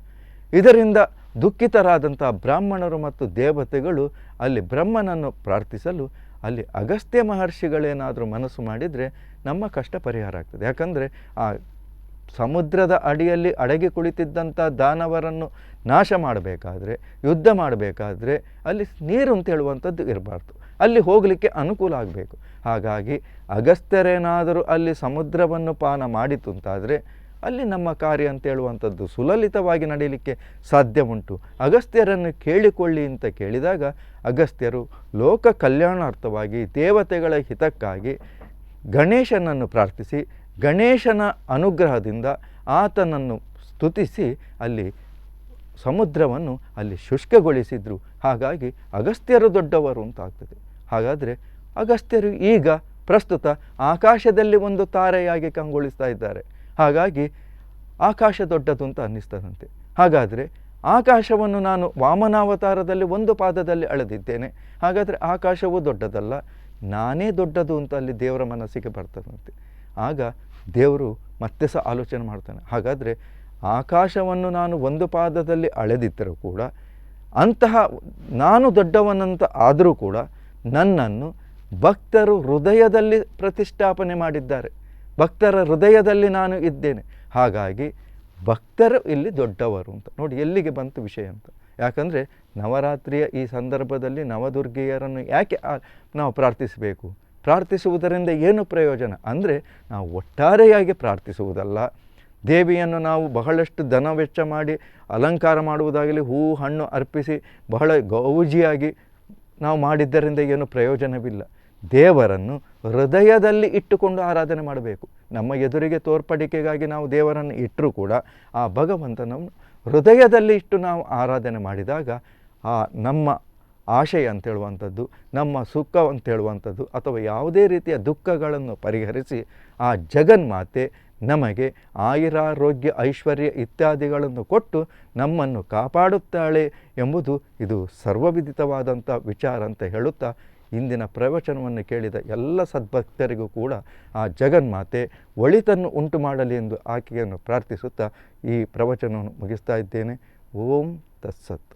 ಇದರಿಂದ ದುಃಖಿತರಾದಂಥ ಬ್ರಾಹ್ಮಣರು ಮತ್ತು ದೇವತೆಗಳು ಅಲ್ಲಿ ಬ್ರಹ್ಮನನ್ನು ಪ್ರಾರ್ಥಿಸಲು ಅಲ್ಲಿ ಅಗಸ್ತ್ಯ ಮಹರ್ಷಿಗಳೇನಾದರೂ ಮನಸ್ಸು ಮಾಡಿದರೆ ನಮ್ಮ ಕಷ್ಟ ಪರಿಹಾರ ಆಗ್ತದೆ. ಯಾಕಂದರೆ ಆ ಸಮುದ್ರದ ಅಡಿಯಲ್ಲಿ ಅಡಗಿ ಕುಳಿತಿದ್ದಂಥ ದಾನವರನ್ನು ನಾಶ ಮಾಡಬೇಕಾದ್ರೆ, ಯುದ್ಧ ಮಾಡಬೇಕಾದ್ರೆ ಅಲ್ಲಿ ನೀರು ಅಂತ ಹೇಳುವಂಥದ್ದು ಇರಬಾರ್ದು, ಅಲ್ಲಿ ಹೋಗಲಿಕ್ಕೆ ಅನುಕೂಲ ಆಗಬೇಕು. ಹಾಗಾಗಿ ಅಗಸ್ತ್ಯರೇನಾದರೂ ಅಲ್ಲಿ ಸಮುದ್ರವನ್ನು ಪಾನ ಮಾಡಿತು ಅಂತಾದರೆ ಅಲ್ಲಿ ನಮ್ಮ ಕಾರ್ಯ ಅಂತ ಹೇಳುವಂಥದ್ದು ಸುಲಲಿತವಾಗಿ ನಡೀಲಿಕ್ಕೆ ಸಾಧ್ಯ ಉಂಟು. ಅಗಸ್ತ್ಯರನ್ನು ಕೇಳಿಕೊಳ್ಳಿ ಅಂತ ಕೇಳಿದಾಗ ಅಗಸ್ತ್ಯರು ಲೋಕ ಕಲ್ಯಾಣಾರ್ಥವಾಗಿ ದೇವತೆಗಳ ಹಿತಕ್ಕಾಗಿ ಗಣೇಶನನ್ನು ಪ್ರಾರ್ಥಿಸಿ ಗಣೇಶನ ಅನುಗ್ರಹದಿಂದ ಆತನನ್ನು ಸ್ತುತಿಸಿ ಅಲ್ಲಿ ಸಮುದ್ರವನ್ನು ಅಲ್ಲಿ ಶುಷ್ಕಗೊಳಿಸಿದರು. ಹಾಗಾಗಿ ಅಗಸ್ತ್ಯರು ದೊಡ್ಡವರು ಅಂತ ಆಗ್ತದೆ. ಹಾಗಾದರೆ ಅಗಸ್ತ್ಯರು ಈಗ ಪ್ರಸ್ತುತ ಆಕಾಶದಲ್ಲಿ ಒಂದು ತಾರೆಯಾಗಿ ಕಂಗೊಳಿಸ್ತಾ ಇದ್ದಾರೆ. ಹಾಗಾಗಿ ಆಕಾಶ ದೊಡ್ಡದು ಅಂತ ಅನ್ನಿಸ್ತದಂತೆ. ಹಾಗಾದರೆ ಆಕಾಶವನ್ನು ನಾನು ವಾಮನಾವತಾರದಲ್ಲಿ ಒಂದು ಪಾದದಲ್ಲಿ ಅಳೆದಿದ್ದೇನೆ, ಹಾಗಾದರೆ ಆಕಾಶವೂ ದೊಡ್ಡದಲ್ಲ, ನಾನೇ ದೊಡ್ಡದು ಅಂತ ಅಲ್ಲಿ ದೇವರ ಮನಸ್ಸಿಗೆ ಬರ್ತದಂತೆ. ಆಗ ದೇವರು ಮತ್ತೆ ಸಹ ಆಲೋಚನೆ ಮಾಡ್ತಾನೆ, ಹಾಗಾದರೆ ಆಕಾಶವನ್ನು ನಾನು ಒಂದು ಪಾದದಲ್ಲಿ ಅಳೆದಿದ್ದರೂ ಕೂಡ ಅಂತಹ ನಾನು ದೊಡ್ಡವನಂತ ಆದರೂ ಕೂಡ ನನ್ನನ್ನು ಭಕ್ತರು ಹೃದಯದಲ್ಲಿ ಪ್ರತಿಷ್ಠಾಪನೆ ಮಾಡಿದ್ದಾರೆ, ಭಕ್ತರ ಹೃದಯದಲ್ಲಿ ನಾನು ಇದ್ದೇನೆ. ಹಾಗಾಗಿ ಭಕ್ತರು ಇಲ್ಲಿ ದೊಡ್ಡವರು ಅಂತ ನೋಡಿ ಎಲ್ಲಿಗೆ ಬಂತು ವಿಷಯ ಅಂತ. ಯಾಕಂದರೆ ನವರಾತ್ರಿಯ ಈ ಸಂದರ್ಭದಲ್ಲಿ ನವದುರ್ಗೆಯರನ್ನು ಯಾಕೆ ನಾವು ಪ್ರಾರ್ಥಿಸಬೇಕು? ಪ್ರಾರ್ಥಿಸುವುದರಿಂದ ಏನು ಪ್ರಯೋಜನ ಅಂದರೆ, ನಾವು ಒಟ್ಟಾರೆಯಾಗಿ ಪ್ರಾರ್ಥಿಸುವುದಲ್ಲ, ದೇವಿಯನ್ನು ನಾವು ಬಹಳಷ್ಟು ಧನ ವೆಚ್ಚ ಮಾಡಿ ಅಲಂಕಾರ ಮಾಡುವುದಾಗಲಿ, ಹೂವು ಹಣ್ಣು ಅರ್ಪಿಸಿ ಬಹಳ ಗೌಜಿಯಾಗಿ ನಾವು ಮಾಡಿದ್ದರಿಂದ ಏನು ಪ್ರಯೋಜನವಿಲ್ಲ. ದೇವರನ್ನು ಹೃದಯದಲ್ಲಿ ಇಟ್ಟುಕೊಂಡು ಆರಾಧನೆ ಮಾಡಬೇಕು. ನಮ್ಮ ಎದುರಿಗೆ ತೋರ್ಪಡಿಕೆಗಾಗಿ ನಾವು ದೇವರನ್ನು ಇಟ್ಟರೂ ಕೂಡ ಆ ಭಗವಂತನನ್ನು ಹೃದಯದಲ್ಲಿ ಇಟ್ಟು ನಾವು ಆರಾಧನೆ ಮಾಡಿದಾಗ ಆ ನಮ್ಮ ಆಶಯ ಅಂತೇಳುವಂಥದ್ದು, ನಮ್ಮ ಸುಖ ಅಂತೇಳುವಂಥದ್ದು ಅಥವಾ ಯಾವುದೇ ರೀತಿಯ ದುಃಖಗಳನ್ನು ಪರಿಹರಿಸಿ ಆ ಜಗನ್ಮಾತೆ ನಮಗೆ ಆಯುರಾರೋಗ್ಯ ಐಶ್ವರ್ಯ ಇತ್ಯಾದಿಗಳನ್ನು ಕೊಟ್ಟು ನಮ್ಮನ್ನು ಕಾಪಾಡುತ್ತಾಳೆ ಎಂಬುದು ಇದು ಸರ್ವವಿದಿತವಾದಂಥ ವಿಚಾರ ಅಂತ ಹೇಳುತ್ತಾ ಇಂದಿನ ಪ್ರವಚನವನ್ನು ಕೇಳಿದ ಎಲ್ಲ ಸದ್ಭಕ್ತರಿಗೂ ಕೂಡ ಆ ಜಗನ್ಮಾತೆ ಒಳಿತನ್ನು ಉಂಟು ಮಾಡಲಿ ಎಂದು ಆಕೆಯನ್ನು ಪ್ರಾರ್ಥಿಸುತ್ತಾ ಈ ಪ್ರವಚನವನ್ನು ಮುಗಿಸ್ತಾ ಇದ್ದೇನೆ. ಓಂ ತತ್ಸತ್.